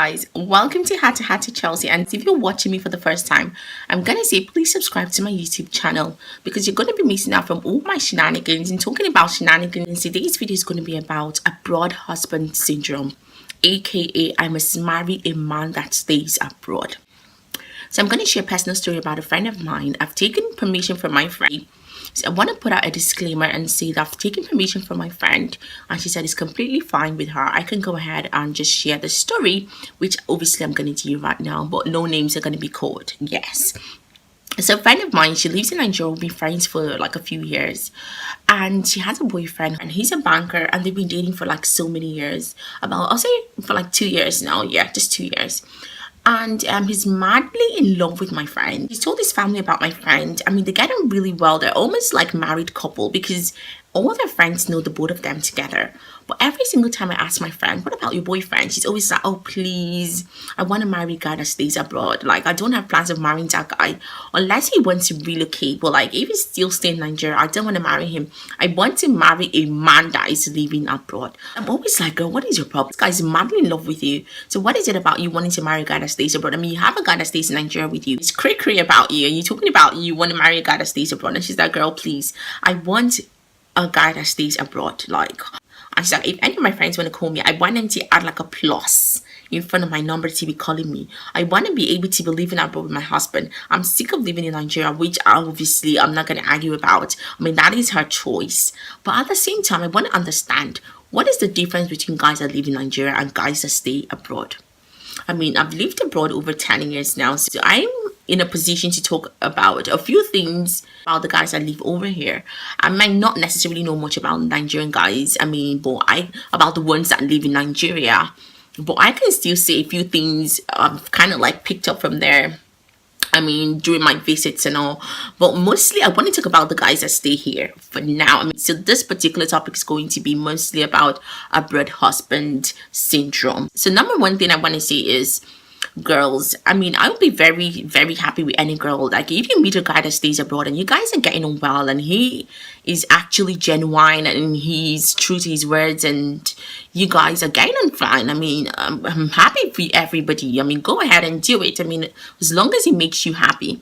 guys, welcome to Hat to Chelsey. And if you're watching me for the first time, I'm gonna say please subscribe to my YouTube channel because you're gonna be missing out from all my shenanigans. And talking about shenanigans, today's video is gonna be about abroad husband syndrome, aka I must marry a man that stays abroad. So I'm gonna share a personal story about a friend of mine. I've taken permission from my friend. So I want to put out a disclaimer and say that I've taken permission from my friend and she said it's completely fine with her. I can go ahead and just share the story, which obviously I'm going to do right now, but no names are going to be called. Yes. So a friend of mine, she lives in Nigeria. We've been friends for like a few years, and she has a boyfriend and he's a banker, and they've been dating for like so many years. I'll say for like 2 years now. Yeah, just 2 years. And he's madly in love with my friend. He's told his family about my friend. I mean, they get on really well. They're almost like married couple because all their friends know the both of them together. But every single time I ask my friend, what about your boyfriend? She's always like, oh, please, I want to marry a guy that stays abroad. Like, I don't have plans of marrying that guy unless he wants to relocate. But like, if he's still staying in Nigeria, I don't want to marry him. I want to marry a man that is living abroad. I'm always like, girl, what is your problem? This guy's madly in love with you. So what is it about you wanting to marry a guy that stays abroad? I mean, you have a guy that stays in Nigeria with you. It's cray-cray about you. And you're talking about you want to marry a guy that stays abroad. And she's like, girl, please, I want a guy that stays abroad. Like, and she's like, if any of my friends want to call me, I want them to add like a plus in front of my number to be calling me. I want to be able to be living abroad with my husband. I'm sick of living in Nigeria, which obviously I'm not going to argue about. I mean, that is her choice. But at the same time, I want to understand, what is the difference between guys that live in Nigeria and guys that stay abroad? I mean, I've lived abroad over 10 years now, so I'm in a position to talk about a few things about the guys that live over here. I might not necessarily know much about Nigerian guys, about the ones that live in Nigeria, but I can still say a few things I've kind of like picked up from there. I mean, during my visits and all, but mostly I want to talk about the guys that stay here for now. I mean, so this particular topic is going to be mostly about abroad husband syndrome. So number one thing I want to say is, girls, I mean, I would be very, very happy with any girl. Like, if you meet a guy that stays abroad and you guys are getting on well and he is actually genuine and he's true to his words and you guys are getting on fine, I mean, I'm happy for everybody. I mean, go ahead and do it. I mean, as long as it makes you happy.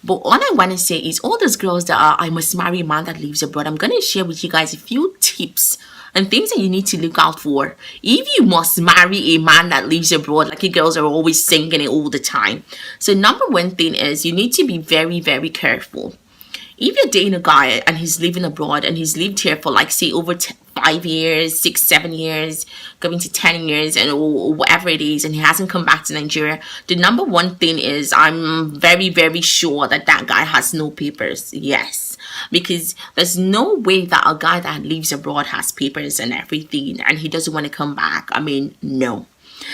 But all I want to say is, all those girls that are, I must marry a man that lives abroad, I'm going to share with you guys a few tips and things that you need to look out for if you must marry a man that lives abroad, like you girls are always singing it all the time. So number one thing is, you need to be very, very careful. If you're dating a guy and he's living abroad and he's lived here for like, say, over 5 years, 6, 7 years, going to 10 years and or whatever it is, and he hasn't come back to Nigeria, the number one thing is, I'm very, very sure that that guy has no papers. Yes, because there's no way that a guy that lives abroad has papers and everything and he doesn't want to come back. I mean, no.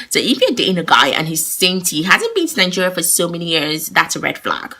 So if you're dating a guy and he's saying he hasn't been to Nigeria for so many years, that's a red flag.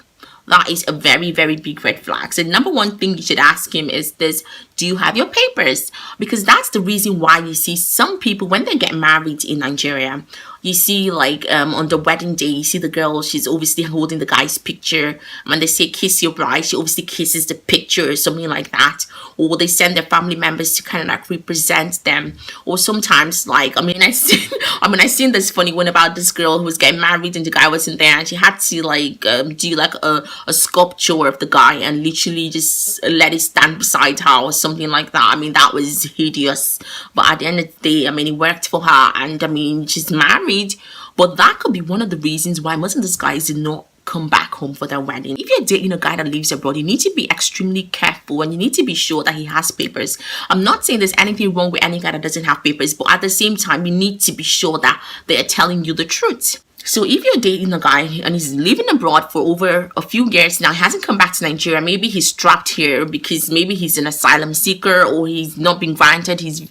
That is a very, very big red flag. So number one thing you should ask him is this: do you have your papers? Because that's the reason why you see some people, when they get married in Nigeria, you see like on the wedding day, you see the girl, she's obviously holding the guy's picture. When they say kiss your bride, she obviously kisses the picture or something like that. Or they send their family members to kind of like represent them. Or sometimes, like, I seen this funny one about this girl who was getting married and the guy wasn't there, and she had to like do like a sculpture of the guy and literally just let it stand beside her or something like that. I mean, that was hideous. But at the end of the day, I mean, it worked for her, and I mean, she's married. But that could be one of the reasons why most of these guys did not come back home for their wedding. If you're dating a guy that lives abroad, you need to be extremely careful and you need to be sure that he has papers. I'm not saying there's anything wrong with any guy that doesn't have papers, but at the same time, you need to be sure that they are telling you the truth. So if you're dating a guy and he's living abroad for over a few years now, he hasn't come back to Nigeria, maybe he's trapped here because maybe he's an asylum seeker, or he's not been granted his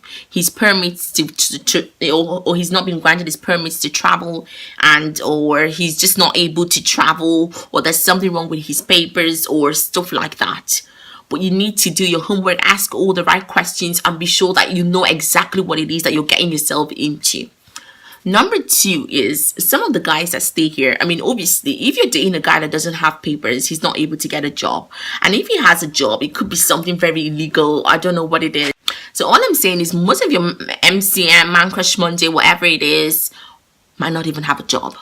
permits or he's not been granted his permits to travel, and or he's just not able to travel, or there's something wrong with his papers or stuff like that. But you need to do your homework, ask all the right questions, and be sure that you know exactly what it is that you're getting yourself into. Number two is, some of the guys that stay here, I mean, obviously, if you're dating a guy that doesn't have papers, he's not able to get a job. And if he has a job, it could be something very illegal. I don't know what it is. So all I'm saying is, most of your MCM, Man Crush Monday, whatever it is, might not even have a job.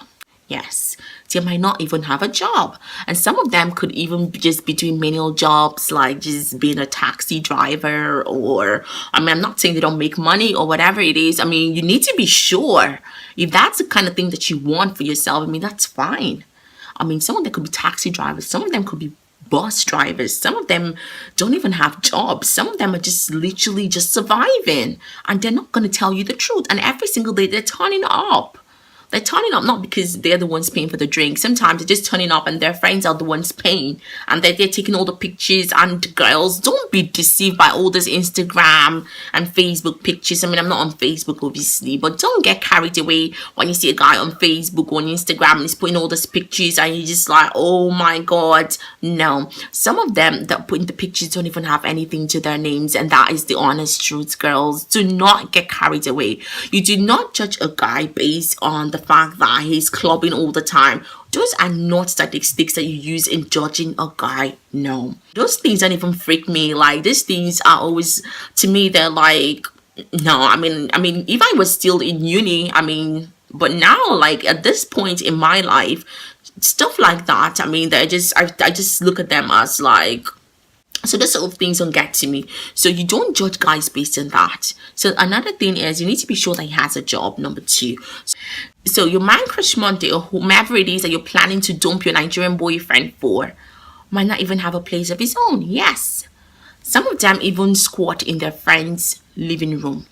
Yes, they might not even have a job. And some of them could even just be doing menial jobs, like just being a taxi driver, or, I mean, I'm not saying they don't make money or whatever it is. I mean, you need to be sure if that's the kind of thing that you want for yourself. I mean, that's fine. I mean, some of them could be taxi drivers. Some of them could be bus drivers. Some of them don't even have jobs. Some of them are just literally just surviving, and they're not going to tell you the truth. And every single day they're turning up. They're turning up not because they're the ones paying for the drink. Sometimes they're just turning up and their friends are the ones paying. And they're taking all the pictures. And girls, don't be deceived by all this Instagram and Facebook pictures. I mean, I'm not on Facebook, obviously. But don't get carried away when you see a guy on Facebook or on Instagram and he's putting all these pictures. And you're just like, oh my God. No. Some of them that put in the pictures don't even have anything to their names. And that is the honest truth, girls. Do not get carried away. You do not judge a guy based on the fact that he's clubbing all the time. Those are not statistics that you use in judging a guy. No, those things don't even freak me. Like, these things are always, to me, they're like, no. I mean if I was still in uni, but now, like, at this point in my life, stuff like that, I mean, I just look at them as like, so those sort of things don't get to me. So you don't judge guys based on that. So another thing is, you need to be sure that he has a job. Number 2. So your man crush Monday, or whomever it is that you're planning to dump your Nigerian boyfriend for, might not even have a place of his own. Yes. Some of them even squat in their friend's living room.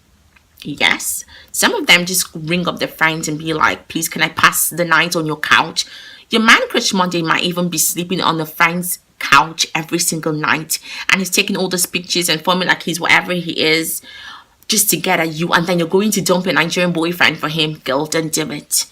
Yes. Some of them just ring up their friends and be like, please, can I pass the night on your couch? Your man crush Monday might even be sleeping on a friend's couch every single night, and he's taking all those pictures and forming like he's whatever he is just to get at you, and then you're going to dump a Nigerian boyfriend for him. Girl, don't do it.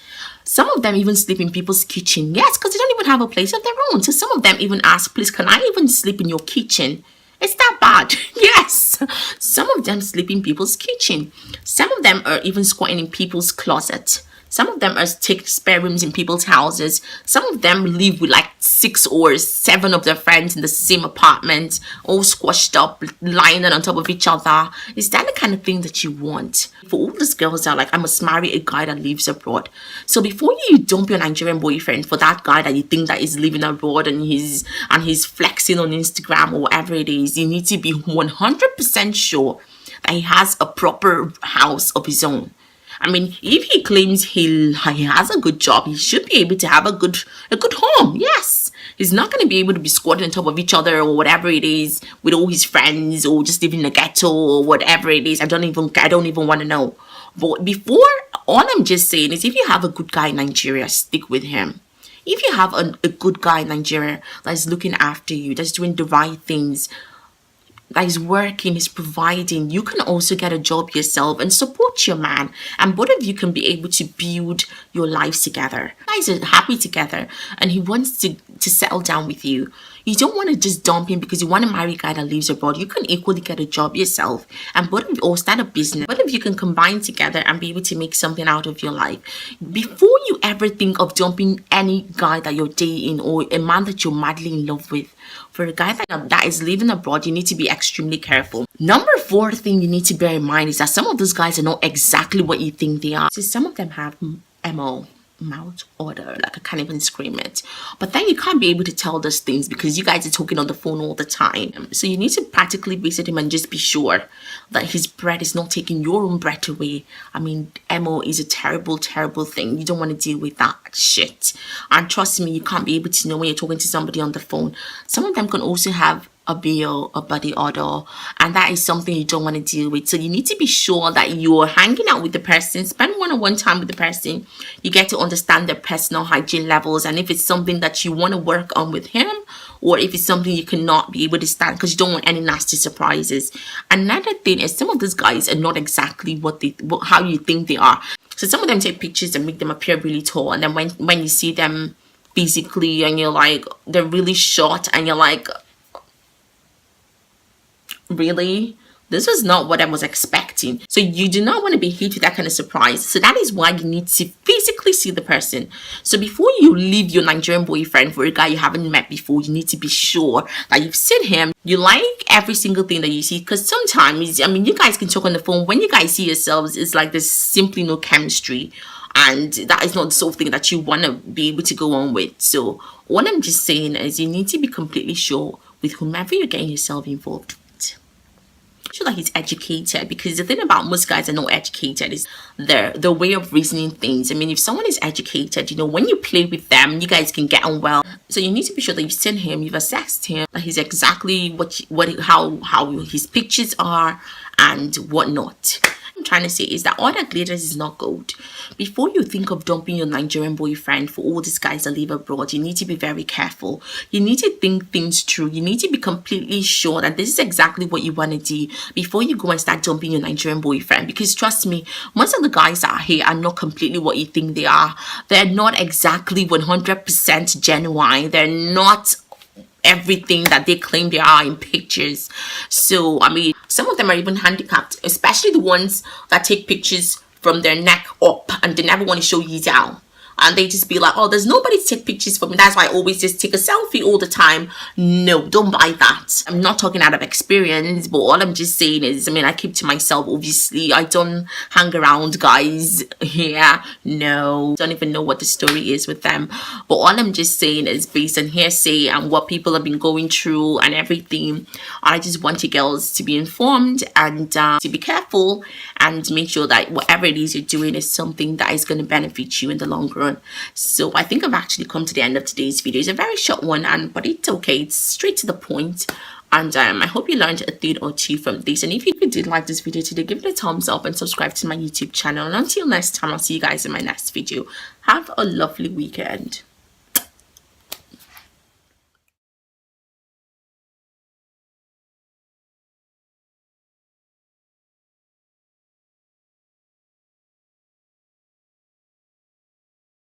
Some of them even sleep in people's kitchen. Yes, because they don't even have a place of their own. So some of them even ask, please, can I even sleep in your kitchen? It's that bad. Yes. Some of them sleep in people's kitchen. Some of them are even squatting in people's closet. Some of them are take spare rooms in people's houses. Some of them live with like 6 or 7 of their friends in the same apartment, all squashed up, lying on top of each other. Is that the kind of thing that you want? For all these girls that are like, I must marry a guy that lives abroad. So before you dump your Nigerian boyfriend for that guy that you think that is living abroad and he's flexing on Instagram or whatever it is, you need to be 100% sure that he has a proper house of his own. I mean, if he claims he has a good job, he should be able to have a good home. Yes. He's not going to be able to be squatting on top of each other or whatever it is with all his friends, or just living in a ghetto or whatever it is. I don't even want to know. But before, all I'm just saying is, if you have a good guy in Nigeria, stick with him. If you have a good guy in Nigeria that's looking after you, that's doing the right things, that is working, is providing, you can also get a job yourself and support your man, and both of you can be able to build your lives together. You guys are happy together and he wants to settle down with you. You don't want to just dump him because you want to marry a guy that lives abroad. You can equally get a job yourself, and both of you, or start a business. Both of you can combine together and be able to make something out of your life. Before you ever think of dumping any guy that you're dating or a man that you're madly in love with, for a guy that is living abroad, you need to be extremely careful. Number 4 thing you need to bear in mind is that some of those guys are not exactly what you think they are. So some of them have MO, mouth order, like I can't even scream it. But then you can't be able to tell those things because you guys are talking on the phone all the time. So you need to practically visit him and just be sure that his bread is not taking your own bread away. I mean, MO is a terrible, terrible thing. You don't want to deal with that shit. And trust me, you can't be able to know when you're talking to somebody on the phone. Some of them can also have a bill, a body odor, and that is something you don't want to deal with. So you need to be sure that you're hanging out with the person, spend one-on-one time with the person. You get to understand their personal hygiene levels, and if it's something that you want to work on with him, or if it's something you cannot be able to stand because you don't want any nasty surprises. Another thing is, some of these guys are not exactly how you think they are. So some of them take pictures and make them appear really tall, and then when you see them physically and you're like, they're really short, and you're like, really? This was not what I was expecting. So you do not want to be hit with that kind of surprise. So that is why you need to physically see the person. So before you leave your Nigerian boyfriend for a guy you haven't met before, you need to be sure that you've seen him. You like every single thing that you see, because sometimes, I mean, you guys can talk on the phone. When you guys see yourselves, it's like there's simply no chemistry. and that is not the sort of thing that you want to be able to go on with. So what I'm just saying is you need to be completely sure with whomever you're getting yourself involved with. Sure that he's educated, because the thing about most guys are not educated is their way of reasoning things. I mean, if someone is educated, you know, when you play with them, you guys can get on well. So you need to be sure that you've seen him, you've assessed him, that he's exactly how his pictures are and whatnot. I'm trying to say is that all that glitters is not gold. Before you think of dumping your Nigerian boyfriend for all these guys that live abroad, you need to be very careful. You need to think things through. You need to be completely sure that this is exactly what you want to do before you go and start dumping your Nigerian boyfriend. Because trust me, most of the guys out here are not completely what you think they are. They're not exactly 100% genuine. They're not everything that they claim they are in pictures. So I mean, some of them are even handicapped, especially the ones that take pictures from their neck up and they never want to show you down. And they just be like, oh, there's nobody to take pictures for me, that's why I always just take a selfie all the time. No, don't buy that. I'm not talking out of experience, but all I'm just saying is, I mean, I keep to myself, obviously. I don't hang around guys here. No, don't even know what the story is with them. But all I'm just saying is based on hearsay and what people have been going through and everything. I just want you girls to be informed and to be careful and make sure that whatever it is you're doing is something that is going to benefit you in the long run. So I think I've actually come to the end of today's video. It's a very short one, but it's okay. It's straight to the point. And I hope you learned a thing or two from this. And if you did like this video today, give it a thumbs up and subscribe to my YouTube channel. And until next time, I'll see you guys in my next video. Have a lovely weekend.